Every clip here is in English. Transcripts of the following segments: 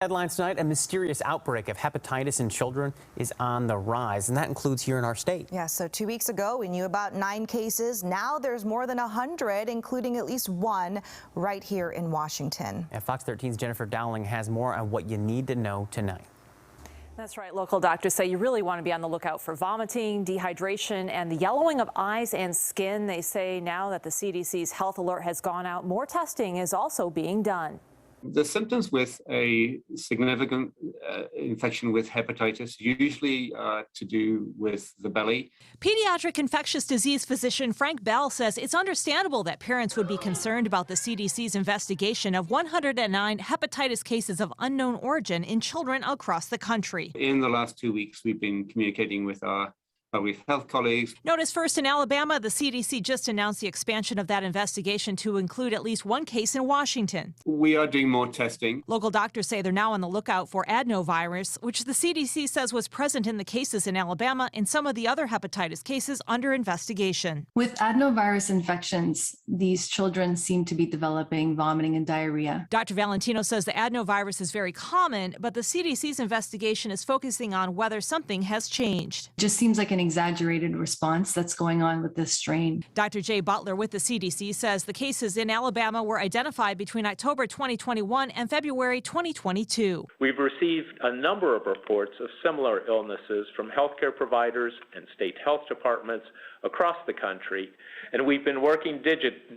Headlines tonight, a mysterious outbreak of hepatitis in children is on the rise, and that includes here in our state. Yeah, so 2 weeks ago, we knew about 9 cases. Now there's more than 100, including at least one right here in Washington. And Fox 13's Jennifer Dowling has more on what you need to know tonight. That's right. Local doctors say you really want to be on the lookout for vomiting, dehydration, and the yellowing of eyes and skin. They say now that the CDC's health alert has gone out, more testing is also being done. The symptoms with a significant infection with hepatitis usually to do with the belly. Pediatric infectious disease physician Frank Bell says it's understandable that parents would be concerned about the CDC's investigation of 109 hepatitis cases of unknown origin in children across the country. In the last 2 weeks, we've been communicating with our public health colleagues. Notice first in Alabama, the CDC just announced the expansion of that investigation to include at least one case in Washington. We are doing more testing. Local doctors say they're now on the lookout for adenovirus, which the CDC says was present in the cases in Alabama and some of the other hepatitis cases under investigation. With adenovirus infections, these children seem to be developing vomiting and diarrhea. Dr. Valentino says the adenovirus is very common, but the CDC's investigation is focusing on whether something has changed. Just seems like an exaggerated response that's going on with this strain. Dr. Jay Butler with the CDC says the cases in Alabama were identified between October 2021 and February 2022. We've received a number of reports of similar illnesses from healthcare providers and state health departments across the country, and we've been working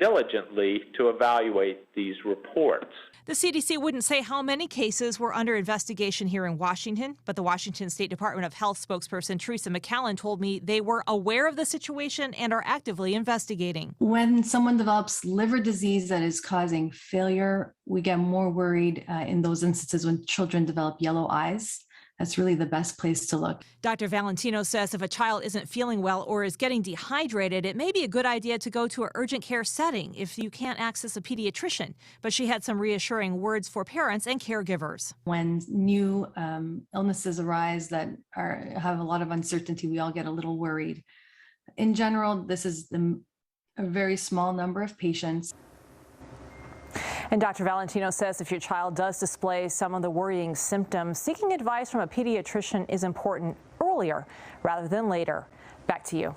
diligently to evaluate these reports. The CDC wouldn't say how many cases were under investigation here in Washington, but the Washington State Department of Health spokesperson Teresa McCallan told me they were aware of the situation and are actively investigating. When someone develops liver disease that is causing failure, we get more worried in those instances when children develop yellow eyes. That's really the best place to look. Dr. Valentino says if a child isn't feeling well or is getting dehydrated, it may be a good idea to go to an urgent care setting if you can't access a pediatrician. But she had some reassuring words for parents and caregivers. When new illnesses arise that have a lot of uncertainty, we all get a little worried. In general, this is a very small number of patients. And Dr. Valentino says if your child does display some of the worrying symptoms, seeking advice from a pediatrician is important earlier rather than later. Back to you.